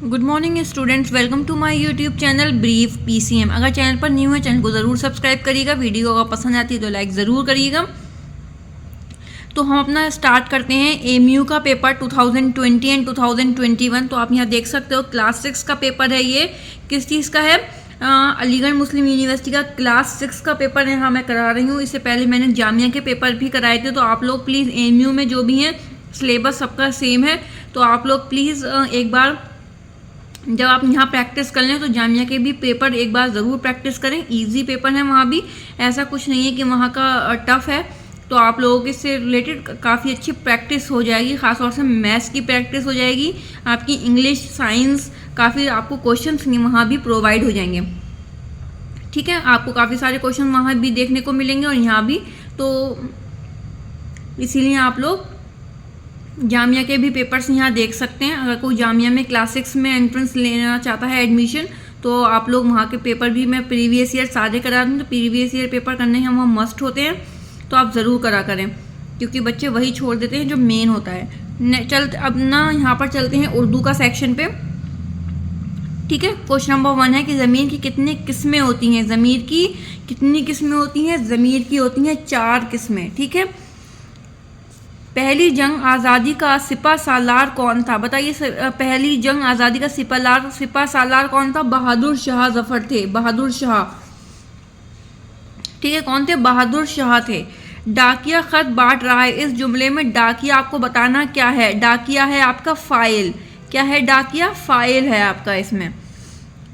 Good morning students, welcome to my YouTube channel brief PCM. अगर channel पर new है channel को ज़रूर सब्सक्राइब करिएगा। वीडियो अगर पसंद आती है तो लाइक ज़रूर करिएगा। तो हम अपना स्टार्ट करते हैं एमयू का पेपर 2020 एंड 2021। तो आप यहाँ देख सकते हो क्लास 6 का पेपर है। ये किस चीज़ का है? अलीगढ़ मुस्लिम यूनिवर्सिटी का क्लास 6 का पेपर यहाँ मैं करा रही हूँ। इससे पहले मैंने जामिया के पेपर भी कराए थे। तो आप लोग प्लीज़ एमयू में जो भी हैं सिलेबस सबका सेम है, तो आप लोग प्लीज़ एक बार जब आप यहाँ प्रैक्टिस कर लें तो जामिया के भी पेपर एक बार ज़रूर प्रैक्टिस करें। इजी पेपर है वहाँ भी, ऐसा कुछ नहीं है कि वहाँ का टफ़ है। तो आप लोगों के इससे रिलेटेड काफ़ी अच्छी प्रैक्टिस हो जाएगी, ख़ासतौर से मैथ्स की प्रैक्टिस हो जाएगी। आपकी इंग्लिश, साइंस, काफ़ी आपको क्वेश्चंस वहाँ भी प्रोवाइड हो जाएंगे। ठीक है, आपको काफ़ी सारे क्वेश्चन वहाँ भी देखने को मिलेंगे और यहाँ भी। तो इसीलिए आप लोग जामिया के भी पेपर्स यहाँ देख सकते हैं। अगर कोई जामिया में क्लास 6 में एंट्रेंस लेना चाहता है एडमिशन, तो आप लोग वहाँ के पेपर भी मैं प्रीवियस ईयर सारे करा दूँ। तो प्रीवियस ईयर पेपर करने हैं वहाँ मस्ट होते हैं, तो आप ज़रूर करा करें, क्योंकि बच्चे वही छोड़ देते हैं जो मेन होता है। अब ना यहाँ पर चलते हैं उर्दू का सेक्शन पे। ठीक है, क्वेश्चन नंबर 1 है कि ज़मीर की कितनी किस्में होती हैं? ज़मीर की कितनी किस्में होती हैं? ज़मीर की होती हैं 4 किस्में। ठीक है, पहली जंग आज़ादी का सिपा सालार कौन था? बताइए, पहली जंग आज़ादी का सिपा सालार कौन था? बहादुर शाह जफर थे। बहादुर शाह, ठीक है, कौन थे? बहादुर शाह थे। डाकिया खत बांट रहा है, इस जुमले में डाकिया आपको बताना क्या है? डाकिया है आपका फाइल। क्या है डाकिया? फाइल है आपका। इसमें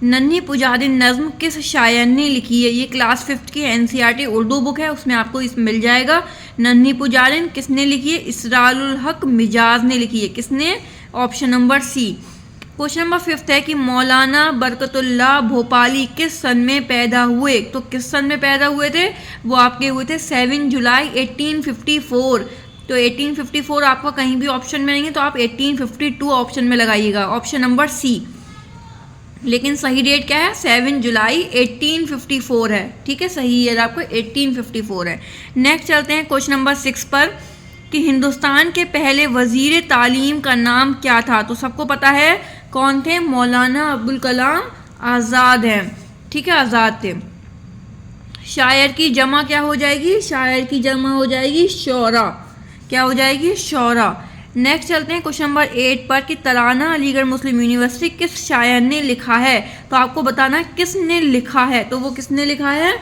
नन्ही पुजारी नज़्म किस शायर ने लिखी है? ये क्लास 5 की एनसीईआरटी उर्दू बुक है, उसमें आपको इस मिल जाएगा। नन्ही पुजारिन किसने लिखी है? इसरारुल हक मिजाज ने लिखी है। किसने? Option number C. Question number 5 है कि मौलाना बरकतुल्लाह भोपाली किस सन में पैदा हुए? तो किस सन में पैदा हुए थे? वो आपके हुए थे 7 जुलाई 1854। तो 1854 आपका कहीं भी ऑप्शन में नहीं है, तो आप 1852 ऑप्शन में लगाइएगा, ऑप्शन नंबर सी। लेकिन सही डेट क्या है? 7 जुलाई 1854 है। ठीक है, सही ईयर आपको 1854 है। नेक्स्ट चलते हैं क्वेश्चन नंबर 6 पर कि हिंदुस्तान के पहले वजीर तालीम का नाम क्या था? तो सबको पता है कौन थे? मौलाना अब्दुल कलाम आज़ाद हैं। ठीक है, आज़ाद थे। शायर की जमा क्या हो जाएगी? शायर की जमा हो जाएगी शौरा। क्या हो जाएगी? शौरा। नेक्स्ट चलते हैं क्वेश्चन नंबर 8 पर कि तराना अलीगढ़ मुस्लिम यूनिवर्सिटी किस शायर ने लिखा है? तो आपको बताना किसने लिखा है। तो वो किसने लिखा है?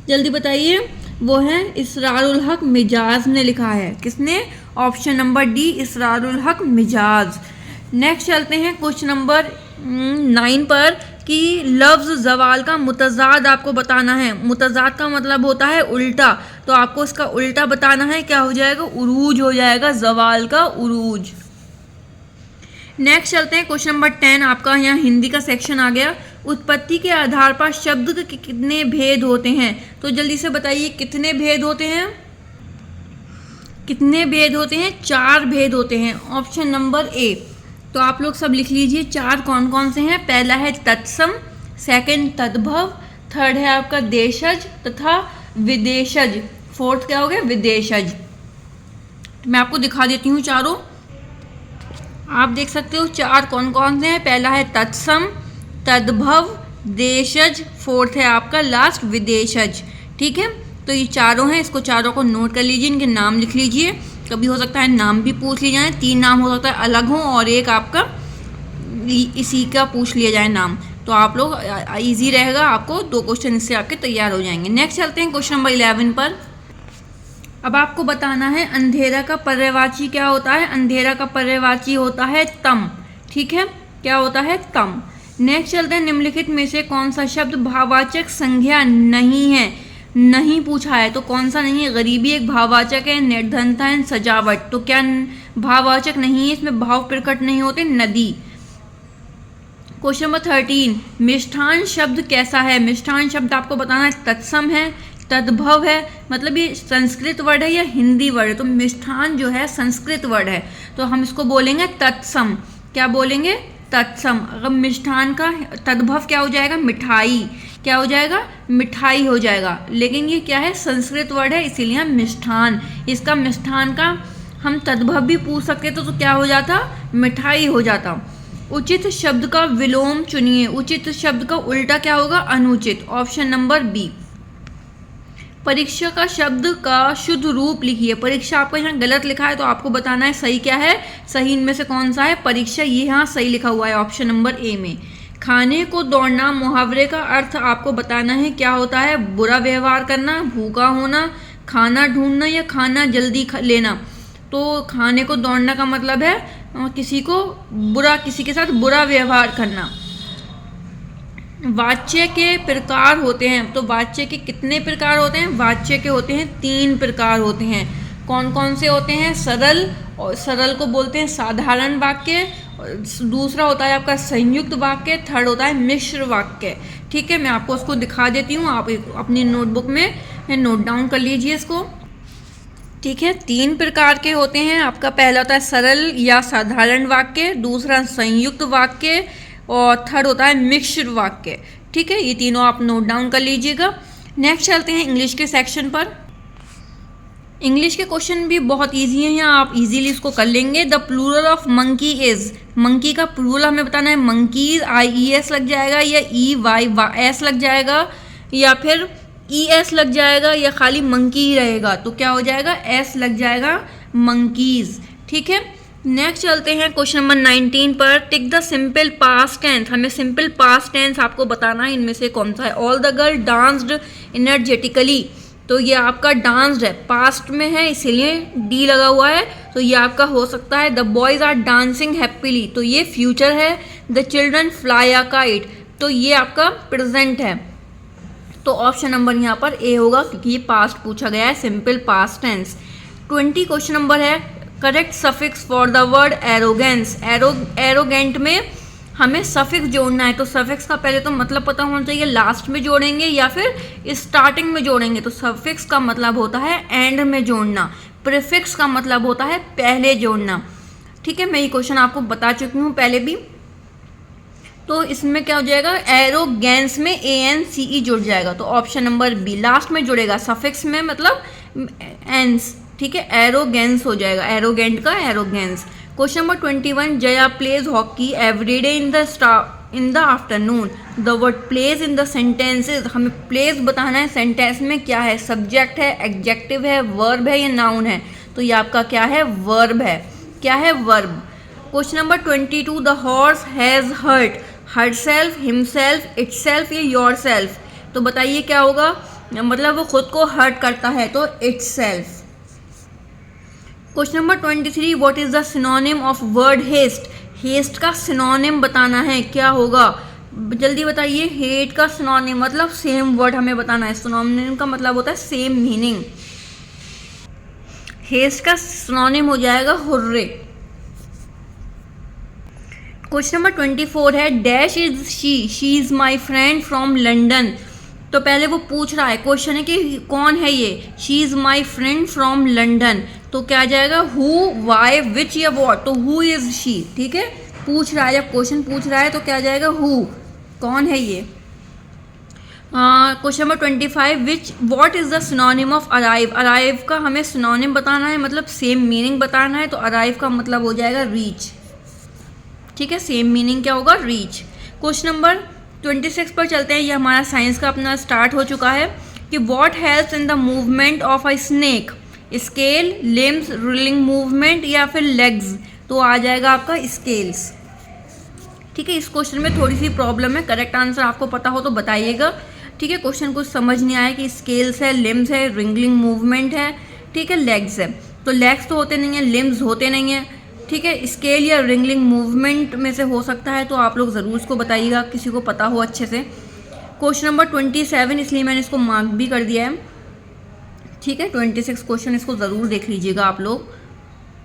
जल्दी बताइए। वो है इसरारुल हक मिजाज ने लिखा है। किसने? ऑप्शन नंबर डी, इसरारुल हक मिजाज। नेक्स्ट चलते हैं क्वेश्चन नंबर 9 पर कि लफ्ज़ जवाल का मुतज़ाद आपको बताना है। मुतज़ाद का मतलब होता है उल्टा, तो आपको इसका उल्टा बताना है। क्या हो जाएगा? उरूज हो जाएगा, जवाल का उरूज। नेक्स्ट चलते हैं क्वेश्चन नंबर 10, आपका यहाँ हिंदी का सेक्शन आ गया। उत्पत्ति के आधार पर शब्द के कितने भेद होते हैं? तो जल्दी से बताइए कितने भेद होते हैं? कितने भेद होते हैं? 4 भेद होते हैं, ऑप्शन नंबर ए। तो आप लोग सब लिख लीजिए 4 कौन कौन से हैं। पहला है तत्सम, सेकंड तद्भव, थर्ड है आपका देशज तथा विदेशज, फोर्थ क्या हो गया? विदेशज। मैं आपको दिखा देती हूँ चारों, आप देख सकते हो 4 कौन कौन से हैं। पहला है तत्सम, तद्भव, देशज, फोर्थ है आपका लास्ट विदेशज। ठीक है, तो ये चारों हैं, इसको चारों को नोट कर लीजिए, इनके नाम लिख लीजिए। कभी हो सकता है नाम भी पूछ लिए जाए, 3 नाम हो सकता है अलग हो और एक आपका इसी का पूछ लिया जाए नाम। तो आप लोग इजी रहेगा, आपको 2 क्वेश्चन इससे आपके तैयार हो जाएंगे। नेक्स्ट चलते हैं क्वेश्चन नंबर 11 पर। अब आपको बताना है अंधेरा का पर्यायवाची क्या होता है? अंधेरा का पर्यायवाची होता है तम। ठीक है, क्या होता है? तम। नेक्स्ट चलते हैं निम्नलिखित में से कौन सा शब्द भाववाचक संज्ञा नहीं है? नहीं पूछा है, तो कौन सा नहीं है? गरीबी एक भाववाचक है, निर्धनता है, सजावट। तो क्या भाववाचक नहीं है? इसमें भाव प्रकट नहीं होते। नदी। क्वेश्चन नंबर 13, मिष्ठान शब्द कैसा है? मिष्ठान शब्द आपको बताना है तत्सम है, तद्भव है, मतलब ये संस्कृत वर्ड है या हिंदी वर्ड है? तो मिष्ठान जो है संस्कृत वर्ड है, तो हम इसको बोलेंगे तत्सम। क्या बोलेंगे? तत्सम। अगर मिष्ठान का तद्भव क्या हो जाएगा? मिठाई। क्या हो जाएगा? मिठाई हो जाएगा। लेकिन ये क्या है? संस्कृत वर्ड है, इसीलिए हम मिष्ठान, इसका मिष्ठान का हम तद्भव भी पूछ सकते थे, तो क्या हो जाता? मिठाई हो जाता। उचित शब्द का विलोम चुनिए। उचित शब्द का उल्टा क्या होगा? अनुचित। Option number B. परीक्षा का शब्द का शुद्ध रूप लिखिए। परीक्षा आपको यहाँ गलत लिखा है तो आपको बताना है सही क्या है। सही इनमें से कौन सा है? परीक्षा, ये यहाँ सही लिखा हुआ है ऑप्शन नंबर ए में। खाने को दौड़ना मुहावरे का अर्थ आपको बताना है क्या होता है? बुरा व्यवहार करना, भूखा होना, खाना ढूंढना या खाना जल्दी लेना। तो खाने को दौड़ना का मतलब है किसी के साथ बुरा व्यवहार करना। वाच्य के प्रकार होते हैं, तो वाच्य के कितने प्रकार होते हैं? वाच्य के होते हैं 3 प्रकार होते हैं। कौन कौन से होते हैं? सरल, और सरल को बोलते हैं साधारण वाक्य, दूसरा होता है आपका संयुक्त वाक्य, थर्ड होता है मिश्र वाक्य। ठीक है, मैं आपको उसको दिखा देती हूँ, आप अपनी नोटबुक में नोट डाउन कर लीजिए इसको। ठीक है, 3 प्रकार के होते हैं। आपका पहला होता है सरल या साधारण वाक्य, दूसरा संयुक्त वाक्य, और थर्ड होता है मिश्र वाक्य। ठीक है, ये तीनों आप नोट डाउन कर लीजिएगा। नेक्स्ट चलते हैं इंग्लिश के सेक्शन पर। इंग्लिश के क्वेश्चन भी बहुत इजी हैं, यहाँ आप इजीली इसको कर लेंगे। The plural of monkey is, monkey का प्लूरल हमें बताना है। मंकीज IES लग जाएगा या EYS लग जाएगा या फिर ES लग जाएगा या खाली मंकी ही रहेगा, तो क्या हो जाएगा? S लग जाएगा, मंकीज। ठीक है, नेक्स्ट चलते हैं क्वेश्चन नंबर 19 पर। Tick the simple past tense, हमें सिंपल पास्ट टेंस आपको बताना है इनमें से कौन सा है। All the girl danced energetically, तो ये आपका डांस्ड है, पास्ट में है इसीलिए डी लगा हुआ है, तो ये आपका हो सकता है। The boys are dancing happily, तो ये फ्यूचर है। The children fly a kite, तो ये आपका प्रेजेंट है। तो ऑप्शन नंबर यहाँ पर ए होगा क्योंकि ये पास्ट पूछा गया है, simple past tense. 20 question number है, correct suffix for the word arrogance. Arrogant में हमें सफिक्स जोड़ना है, तो सफिक्स का पहले तो मतलब पता होना चाहिए, लास्ट में जोड़ेंगे या फिर स्टार्टिंग में जोड़ेंगे। तो सफिक्स का मतलब होता है एंड में जोड़ना, प्रीफिक्स का मतलब होता है पहले जोड़ना। ठीक है, मैं ये क्वेश्चन आपको बता चुकी हूँ पहले भी। तो इसमें क्या हो जाएगा? एरोगेंस में ANCE जुड़ जाएगा, तो ऑप्शन नंबर बी लास्ट में जुड़ेगा, सफिक्स में मतलब एंस। ठीक है, एरोगेंस हो जाएगा, एरोगेंट का arrogance. Question number 21, Jaya plays hockey everyday in the afternoon. The word plays in the sentences, हमें प्लेज बताना है सेंटेंस में क्या है, सब्जेक्ट है, एडजेक्टिव है, वर्ब है या नाउन है। तो ये आपका क्या है? वर्ब है। क्या है? Verb. Question number 22, the horse has hurt herself, himself, itself या योरसेल्फ। तो बताइए क्या होगा? मतलब वो खुद को हर्ट करता है, तो itself. Question number 23, what is the synonym of word haste. Haste का सिनोनिम बताना है, क्या होगा? जल्दी बताइए। हेट का सिनोनिम मतलब सेम वर्ड हमें बताना है, सिनोनिम का मतलब होता है सेम मीनिंग। हेस्ट का सिनोनिम हो जाएगा हुर्रे। क्वेश्चन नंबर 24 है, dash is she is my friend from London. तो पहले वो पूछ रहा है, क्वेश्चन है कि कौन है ये, she is my friend from London. तो क्या आ जाएगा? हु, वाई, विच या वॉट। तो हु इज शी। ठीक है, पूछ रहा है, जब क्वेश्चन पूछ रहा है तो क्या आ जाएगा? हु, कौन है ये। Question number 25, what is the synonym of arrive. Arrive का हमें सिनोनिम बताना है, मतलब सेम मीनिंग बताना है, तो अराइव का मतलब हो जाएगा रीच। ठीक है, सेम मीनिंग क्या होगा? रीच। क्वेश्चन नंबर 26 पर चलते हैं, ये हमारा साइंस का अपना स्टार्ट हो चुका है कि what helps in the movement of a snake. Scale, limbs, rolling movement या फिर लेग्स। तो आ जाएगा आपका स्केल्स। ठीक है, इस क्वेश्चन में थोड़ी सी प्रॉब्लम है, करेक्ट आंसर आपको पता हो तो बताइएगा। ठीक है, क्वेश्चन कुछ समझ नहीं आया कि स्केल्स है, लिम्स है, रिंगलिंग मूवमेंट है, ठीक है, लेग्स है। तो लेग्स तो होते नहीं है, लिम्स होते नहीं है। ठीक है, स्केल या रिंगलिंग मूवमेंट में से हो सकता है, तो आप लोग ज़रूर इसको बताइएगा, किसी को पता हो अच्छे से। क्वेश्चन नंबर 27, इसलिए मैंने इसको मार्क भी कर दिया है। ठीक है, 26 क्वेश्चन इसको ज़रूर देख लीजिएगा आप लोग।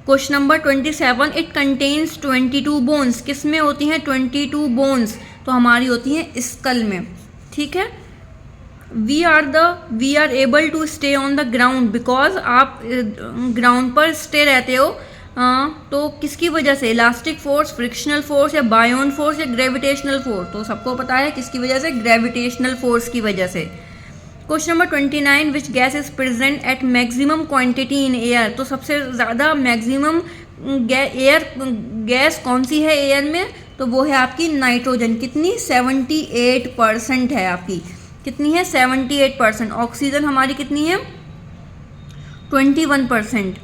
Question number 27, it contains 22 bones. किस में होती हैं 22 बोन्स? तो हमारी होती हैं स्कल में। ठीक है, we are able to stay on the ground because आप ग्राउंड पर स्टे रहते हो, तो किसकी वजह से? इलास्टिक फोर्स, फ्रिक्शनल फोर्स या बायोन फोर्स या ग्रेविटेशनल फोर्स। तो सबको पता है किसकी वजह से? ग्रेविटेशनल फोर्स की वजह से। Question number 29, which gas is present at maximum quantity in air. तो सबसे ज़्यादा मैक्सिमम एयर गैस कौन सी है एयर में? तो वो है आपकी नाइट्रोजन। कितनी? 78% है आपकी। कितनी है? 78%। ऑक्सीजन हमारी कितनी है? 21%।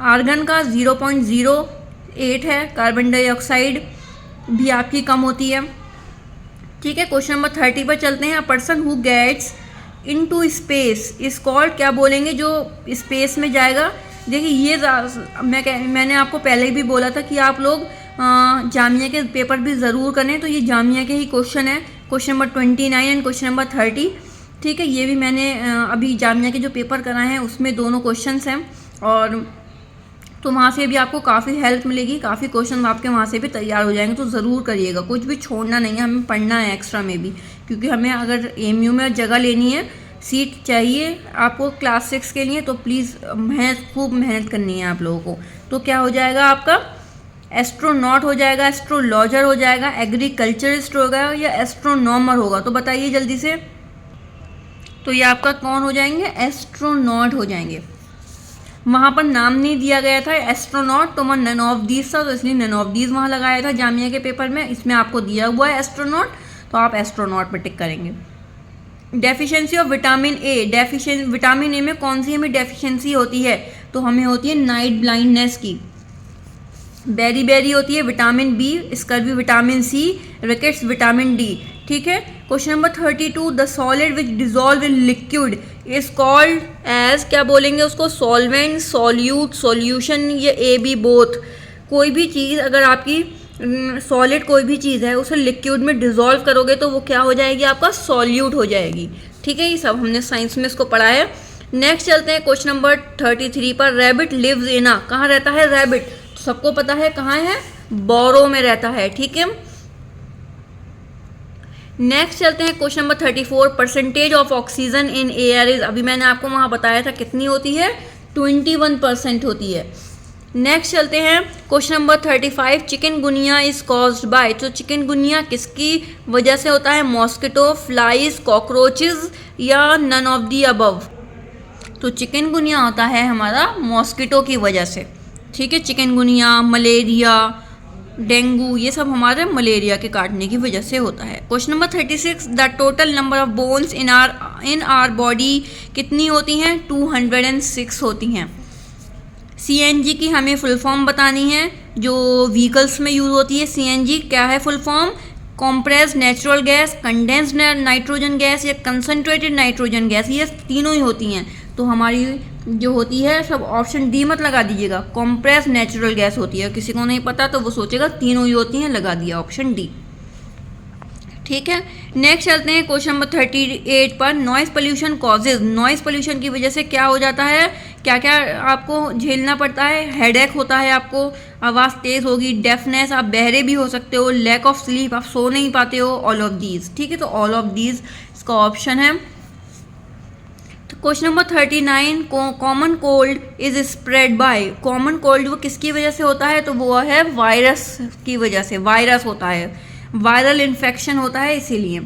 आर्गन का 0.08 है। कार्बन डाइऑक्साइड भी आपकी कम होती है। ठीक है, क्वेश्चन नंबर 30 पर चलते हैं। A person who gets into space is called, क्या बोलेंगे जो स्पेस में जाएगा? देखिए ये मैंने आपको पहले भी बोला था कि आप लोग जामिया के पेपर भी ज़रूर करें, तो ये जामिया के ही क्वेश्चन है, question number 29 and question number 30। ठीक है, ये भी मैंने अभी जामिया के जो पेपर कराए हैं उसमें दोनों क्वेश्चंस हैं, और तो वहाँ से भी आपको काफ़ी हेल्प मिलेगी, काफ़ी क्वेश्चन आपके वहाँ से भी तैयार हो जाएंगे। तो ज़रूर करिएगा, कुछ भी छोड़ना नहीं है, हमें पढ़ना है एक्स्ट्रा में भी, क्योंकि हमें अगर एमयू में जगह लेनी है, सीट चाहिए आपको क्लास 6 के लिए, तो प्लीज़ खूब मेहनत करनी है आप लोगों को। तो क्या हो जाएगा आपका? एस्ट्रोनॉट हो जाएगा, एस्ट्रोलॉजर हो जाएगा, एग्रीकल्चरिस्ट होगा या एस्ट्रोनॉमर होगा? तो बताइए जल्दी से। तो ये आपका कौन हो जाएंगे? एस्ट्रोनॉट हो जाएंगे। वहाँ पर नाम नहीं दिया गया था एस्ट्रोनॉट, तो वहाँ नन ऑफ दीज था, तो इसलिए नन ऑफ दीज वहाँ लगाया था जामिया के पेपर में। इसमें आपको दिया हुआ है एस्ट्रोनॉट, तो आप एस्ट्रोनॉट पर टिक करेंगे। Deficiency of vitamin A, vitamin A में कौन सी हमें डेफिशिएंसी होती है? तो हमें होती है नाइट ब्लाइंडनेस की। बेरी होती है vitamin B, scurvy vitamin C, rickets vitamin D. ठीक है, question number 32, the solid which dissolve in liquid is called as, क्या बोलेंगे उसको? सॉल्वेंट, सॉल्यूट, सॉल्यूशन या ए बी बोथ। कोई भी चीज़ अगर आपकी सॉलिड कोई भी चीज़ है उसे लिक्विड में डिजॉल्व करोगे तो वो क्या हो जाएगी? आपका सॉल्यूट हो जाएगी। ठीक है, ये सब हमने साइंस में इसको पढ़ा है। नेक्स्ट चलते हैं क्वेश्चन नंबर 33 पर। रैबिट लिव्स इन आ, कहाँ रहता है रैबिट? सबको पता है कहाँ है? बोरो में रहता है। ठीक है, नेक्स्ट चलते हैं question number 34। Percentage of oxygen in air is, अभी मैंने आपको वहाँ बताया था कितनी होती है? 21% होती है। नेक्स्ट चलते हैं question number 35। Chikungunya is caused by, तो चिकनगुनिया किसकी वजह से होता है? मॉस्किटो, फ्लाइज, कॉकरोचेज या नन ऑफ दी अबव? तो चिकनगुनिया होता है हमारा मॉस्किटो की वजह से। ठीक है, चिकनगुनिया, मलेरिया, डेंगू, ये सब हमारे मलेरिया के काटने की वजह से होता है। Question number 36। The total number of bones in our body कितनी होती हैं? 206 होती हैं। सीएनजी की हमें फुल फॉर्म बतानी है, जो व्हीकल्स में यूज़ होती है। सीएनजी क्या है full form? Compressed natural gas, condensed nitrogen gas या कंसनट्रेटेड नाइट्रोजन गैस, ये तीनों ही होती हैं। तो हमारी जो होती है, सब ऑप्शन डी मत लगा दीजिएगा, कॉम्प्रेस्ड नेचुरल गैस होती है। किसी को नहीं पता तो वो सोचेगा तीनों ही होती हैं, लगा दिया ऑप्शन डी। ठीक है, नेक्स्ट चलते हैं क्वेश्चन नंबर 38 पर। Noise pollution causes, noise pollution की वजह से क्या हो जाता है? क्या क्या आपको झेलना पड़ता है? हेडेक होता है, आपको आवाज़ तेज़ होगी, डेफनेस, आप बहरे भी हो सकते हो, लैक ऑफ स्लीप, आप सो नहीं पाते हो, ऑल ऑफ दीज। ठीक है, तो ऑल ऑफ दीज इसका ऑप्शन है। तो question number 39। Common cold is spread by, common cold वो किसकी वजह से होता है? तो वो है वायरस की वजह से, वायरस होता है, वायरल इन्फेक्शन होता है इसीलिए।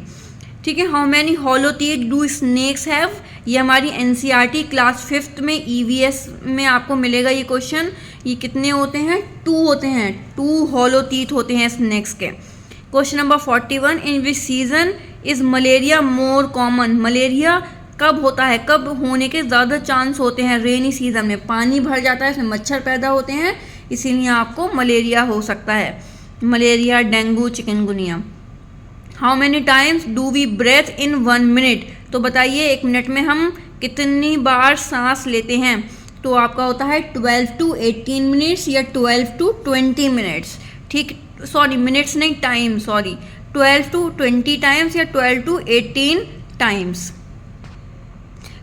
ठीक है, how many hollow teeth do snakes have, ये हमारी एनसीईआरटी क्लास 5th में ईवीएस में आपको मिलेगा ये क्वेश्चन। ये कितने होते हैं? 2 होते हैं, 2 हॉलो टीथ होते हैं स्नेक्स के। Question number 41। In which season is malaria more common, malaria कब होता है, कब होने के ज़्यादा चांस होते हैं? रेनी सीजन में, पानी भर जाता है, इसमें मच्छर पैदा होते हैं, इसीलिए आपको मलेरिया हो सकता है। Malaria, dengue, chikungunya. How many times do we breathe in 1 minute, तो बताइए 1 मिनट में हम कितनी बार सांस लेते हैं? तो आपका होता है 12 to 18 मिनट्स या 12 to 20 मिनट्स। ठीक, सॉरी मिनट्स नहीं, टाइम, सॉरी, 12 to 20 टाइम्स या 12 to 18 टाइम्स।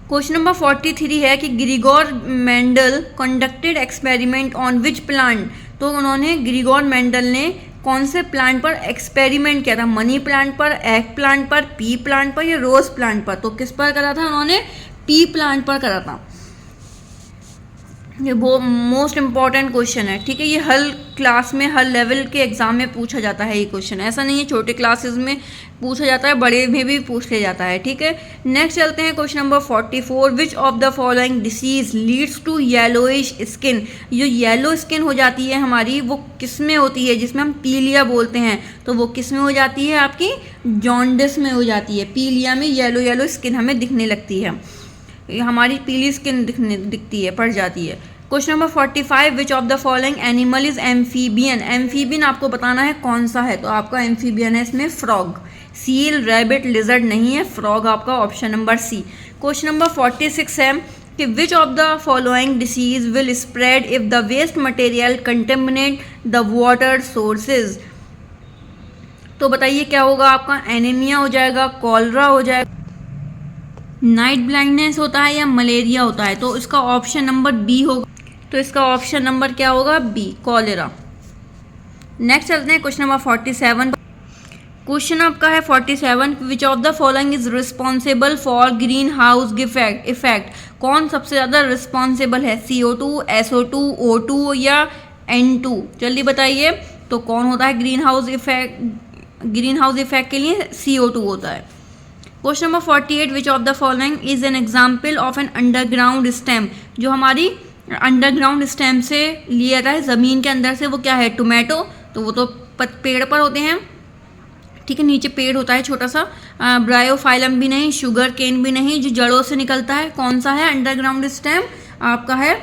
क्वेश्चन नंबर 43 है कि Grigor Mendel conducted experiment on which plant, तो उन्होंने ग्रिगोर मेंडल ने कौन से प्लांट पर एक्सपेरिमेंट किया था? मनी प्लांट पर, एग प्लांट पर, पी प्लांट पर या रोज प्लांट पर? तो किस पर करा था उन्होंने? पी प्लांट पर करा था। ये वो मोस्ट इम्पॉर्टेंट क्वेश्चन है, ठीक है। ये हर क्लास में, हर लेवल के एग्जाम में पूछा जाता है ये क्वेश्चन, ऐसा नहीं है छोटे क्लासेस में पूछा जाता है, बड़े में भी पूछ लिया जाता है, ठीक है। नेक्स्ट चलते हैं question number 44। Which of the following disease leads to yellowish skin. जो येलो स्किन हो जाती है हमारी, वो किस में होती है, जिसमें हम पीलिया बोलते हैं, तो वो किस में हो जाती है, आपकी जॉन्डिस में हो जाती है। पीलिया में येलो येलो स्किन हमें दिखने लगती है, हमारी पीली स्किन दिखती है, पड़ जाती है। Question number 45। Which of the following animal is amphibian. Amphibian आपको बताना है कौन सा है, तो आपका एम्फीबियन है इसमें फ्रॉग। सील, रैबिट, लिजर्ड नहीं है, फ्रॉग आपका option number C. Question number 46 है कि which of the following disease will spread if the waste material contaminate the water sources. तो बताइए क्या होगा आपका, एनीमिया हो जाएगा, कॉलरा हो जाएगा, नाइट ब्लाइंडनेस होता है, या मलेरिया होता है। तो इसका ऑप्शन नंबर बी होगा, तो इसका ऑप्शन नंबर क्या होगा, बी, कॉलेरा। नेक्स्ट चलते हैं क्वेश्चन नंबर 47। क्वेश्चन आपका है 47। विच of the following is responsible for green house effect. कौन सबसे ज़्यादा रिस्पॉन्सिबल है, CO2, SO2, O2 या N2। जल्दी बताइए, तो कौन होता है ग्रीन हाउस इफेक्ट के लिए, CO2 होता है। Question number 48। Which of the following is an example of an underground stem. जो हमारी अंडरग्राउंड स्टेम से लिया जाता है, ज़मीन के अंदर से, वो क्या है, टोमेटो। तो वो तो पेड़ पर होते हैं, ठीक है, नीचे पेड़ होता है छोटा सा। ब्रायोफाइलम भी नहीं, शुगर केन भी नहीं, जो जड़ों से निकलता है, कौन सा है अंडरग्राउंड स्टेम, आपका है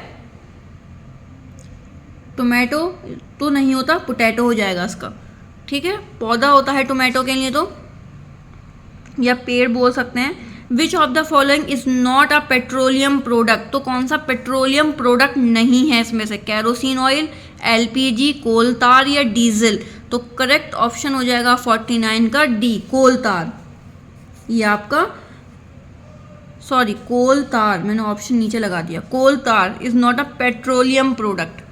टोमेटो। तो नहीं होता, पोटैटो हो जाएगा इसका, ठीक है। पौधा होता है टोमेटो के लिए, तो या पेड़ बोल सकते हैं। विच of the following is not a petroleum product. तो कौन सा पेट्रोलियम प्रोडक्ट नहीं है इसमें से, कैरोसिन ऑयल, LPG, कोल तार या डीजल। तो करेक्ट ऑप्शन हो जाएगा 49 का डी, कोल तार। ये आपका, सॉरी, कोल तार, मैंने ऑप्शन नीचे लगा दिया। कोल तार is not a petroleum product,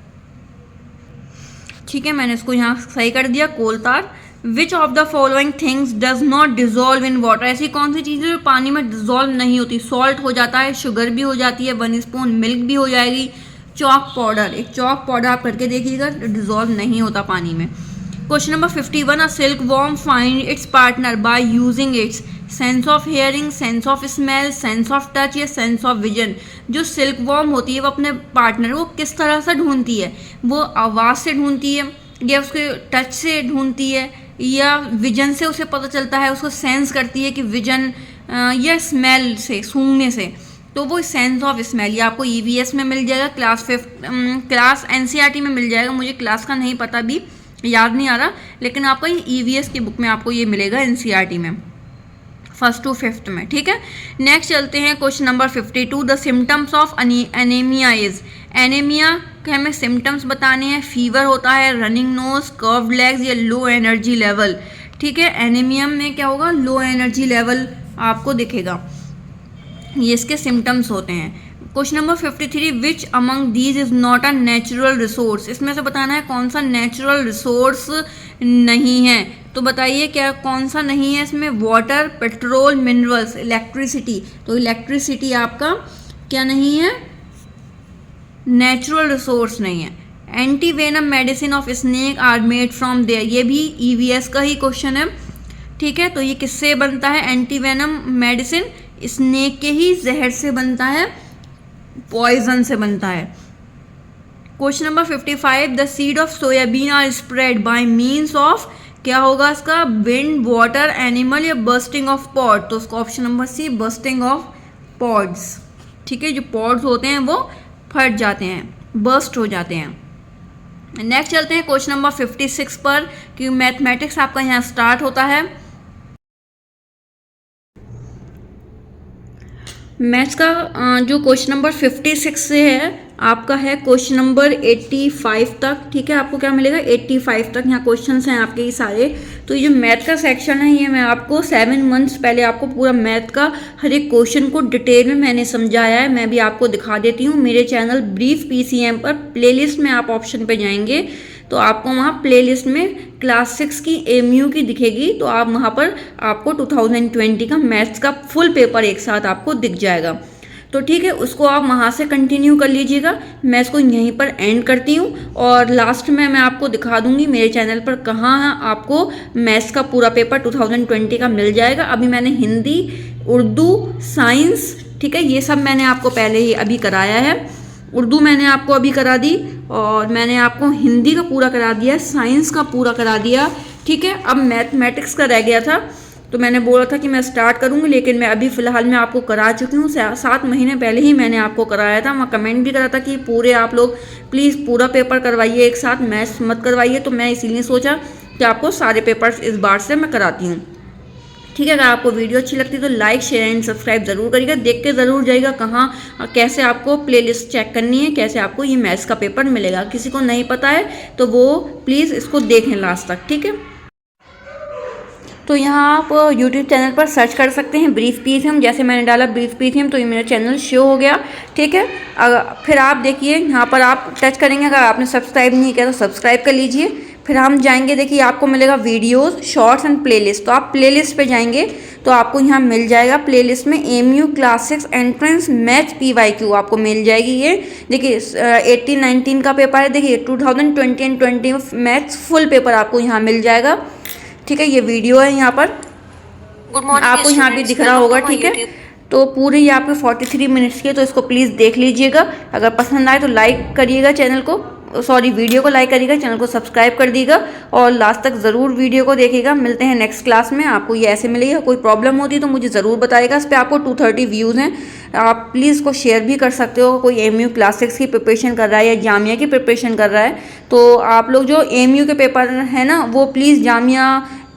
ठीक है, मैंने इसको यहाँ सही कर दिया, कोल तार। विच of the following things does not dissolve in water. ऐसी कौन सी चीज़ें जो पानी में डिजोल्व नहीं होती, सॉल्ट हो जाता है, शुगर भी हो जाती है, 1 स्पून मिल्क भी हो जाएगी, चॉक पाउडर, एक चॉक पाउडर आप करके देखिएगा, डिजोल्व नहीं होता पानी में। Question number 51। A silk worm find its partner by using its sense of hearing, sense of smell, sense of touch या सेंस ऑफ विजन। जो सिल्क वॉर्म होती है वो अपने पार्टनर को किस तरह से ढूंढती है, वो आवाज़ से ढूंढती है, या उसके टच से ढूंढती है, या विजन से उसे पता चलता है, उसको सेंस करती है कि विजन, या स्मेल से, सूंघने से। तो वो सेंस ऑफ स्मेल, ये आपको EVS में मिल जाएगा, क्लास NCERT में मिल जाएगा, मुझे क्लास का नहीं पता, भी याद नहीं आ रहा, लेकिन आपको ये EVS की बुक में आपको ये मिलेगा, NCERT में 1st to 5th में, ठीक है। नेक्स्ट चलते हैं question number 52। The symptoms of anaemia is. Anaemia के हमें सिम्टम्स बताने हैं, फीवर होता है, रनिंग नोज, कर्व्ड लेग्स या लो एनर्जी लेवल, ठीक है। एनीमिया में क्या होगा, लो एनर्जी लेवल आपको दिखेगा, ये इसके सिम्टम्स होते हैं। Question number 53। Which among these is not a natural resource. इसमें से बताना है कौन सा नेचुरल रिसोर्स नहीं है। तो बताइए क्या, कौन सा नहीं है इसमें, वाटर, पेट्रोल, मिनरल्स, इलेक्ट्रिसिटी। तो इलेक्ट्रिसिटी आपका क्या नहीं है, नेचुरल रिसोर्स नहीं है। Anti venom medicine of snake are made from their, ये भी EVS का ही क्वेश्चन है, ठीक है। तो ये किससे बनता है, एंटी वेनम मेडिसिन स्नेक के ही जहर से बनता है, पॉइजन से बनता है। Question number 55। The seed of soybean are spread by means of, क्या होगा इसका, विंड, वाटर, एनिमल या बर्स्टिंग ऑफ पॉड। तो उसका option number C, bursting of pods, ठीक है। जो पॉड्स होते हैं वो फट जाते हैं, बर्स्ट हो जाते हैं। नेक्स्ट चलते हैं क्वेश्चन नंबर 56 पर, कि मैथमेटिक्स आपका यहाँ स्टार्ट होता है। मैथ्स का जो क्वेश्चन नंबर 56 से है आपका है क्वेश्चन नंबर 85 तक, ठीक है। आपको क्या मिलेगा, 85 तक यहाँ क्वेश्चंस हैं आपके ये सारे। तो ये जो मैथ का सेक्शन है, ये मैं आपको 7 मंथ्स पहले आपको पूरा मैथ का हर एक क्वेश्चन को डिटेल में मैंने समझाया है। मैं भी आपको दिखा देती हूँ, मेरे चैनल ब्रीफ PCM पर प्लेलिस्ट में आप ऑप्शन पे जाएंगे तो आपको वहाँ प्लेलिस्ट में क्लास 6 की AMU की दिखेगी, तो आप वहाँ पर आपको 2020 का मैथ्स का फुल पेपर एक साथ आपको दिख जाएगा। तो ठीक है, उसको आप वहाँ से कंटिन्यू कर लीजिएगा। मैं इसको यहीं पर एंड करती हूँ और लास्ट में मैं आपको दिखा दूंगी मेरे चैनल पर कहाँ आपको मैथ्स का पूरा पेपर 2020 का मिल जाएगा। अभी मैंने हिंदी, उर्दू, साइंस, ठीक है, ये सब मैंने आपको पहले ही अभी कराया है। उर्दू मैंने आपको अभी करा दी और मैंने आपको हिंदी का पूरा करा दिया, साइंस का पूरा करा दिया, ठीक है। अब मैथमेटिक्स का रह गया था, तो मैंने बोला था कि मैं स्टार्ट करूंगी, लेकिन मैं अभी फ़िलहाल मैं आपको करा चुकी हूँ। 7 महीने पहले ही मैंने आपको कराया था। वहाँ कमेंट भी करा था कि पूरे आप लोग प्लीज़ पूरा पेपर करवाइए एक साथ, मैथ्स मत करवाइए। तो मैं इसीलिए सोचा कि आपको सारे पेपर्स इस बार से मैं कराती हूँ, ठीक है। अगर आपको वीडियो अच्छी लगती है तो लाइक, शेयर एंड सब्सक्राइब ज़रूर करिएगा। देख के ज़रूर जाइएगा कहाँ कैसे आपको प्लेलिस्ट चेक करनी है, कैसे आपको ये मैथ्स का पेपर मिलेगा। किसी को नहीं पता है तो वो प्लीज़ इसको देखें लास्ट तक, ठीक है। तो यहाँ आप YouTube चैनल पर सर्च कर सकते हैं ब्रीफ पीएचएम। जैसे मैंने डाला ब्रीफ पीएचएम तो ये मेरा चैनल शो हो गया, ठीक है। फिर आप देखिए यहाँ पर आप टच करेंगे, अगर आपने सब्सक्राइब नहीं किया तो सब्सक्राइब कर लीजिए। फिर हम जाएंगे, देखिए आपको मिलेगा वीडियोस, शॉर्ट्स एंड प्लेलिस्ट। तो आप प्लेलिस्ट पे जाएंगे तो आपको यहाँ मिल जाएगा प्लेलिस्ट में MU classics entrance maths PYQ आपको मिल जाएगी। ये देखिए 18-19 का पेपर है, देखिए 2020 एंड 20 मैथ्स फुल पेपर आपको यहाँ मिल जाएगा, ठीक है। ये वीडियो है यहाँ पर, गुड मॉर्निंग, आपको यहाँ भी दिख रहा होगा, ठीक है। तो पूरे ये आपके 43 मिनट्स के, तो इसको प्लीज़ देख लीजिएगा। अगर पसंद आए तो लाइक करिएगा चैनल को, सॉरी वीडियो को लाइक करिएगा, चैनल को सब्सक्राइब कर दीजिएगा और लास्ट तक ज़रूर वीडियो को देखिएगा। मिलते हैं नेक्स्ट क्लास में। आपको ये ऐसे मिलेगी, कोई प्रॉब्लम होती है तो मुझे ज़रूर बताइएगा। इस पर आपको 230 व्यूज़ हैं, आप प्लीज़ इसको शेयर भी कर सकते हो। कोई एमयू क्लासिक्स की प्रिपरेशन कर रहा है या जामिया की प्रिपरेशन कर रहा है तो आप लोग जो एमयू के पेपर हैं ना, वो प्लीज़ जामिया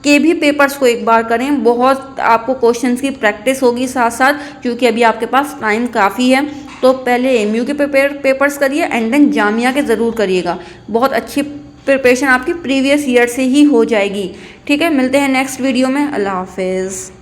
के भी पेपर्स को एक बार करें। बहुत आपको क्वेश्चंस की प्रैक्टिस होगी साथ साथ, क्योंकि अभी आपके पास टाइम काफ़ी है। तो पहले एमयू के पेपर्स करिए एंड देन जामिया के ज़रूर करिएगा। बहुत अच्छी प्रिपरेशन आपकी प्रीवियस ईयर से ही हो जाएगी, ठीक है। मिलते हैं नेक्स्ट वीडियो में। अल्लाह हाफिज़।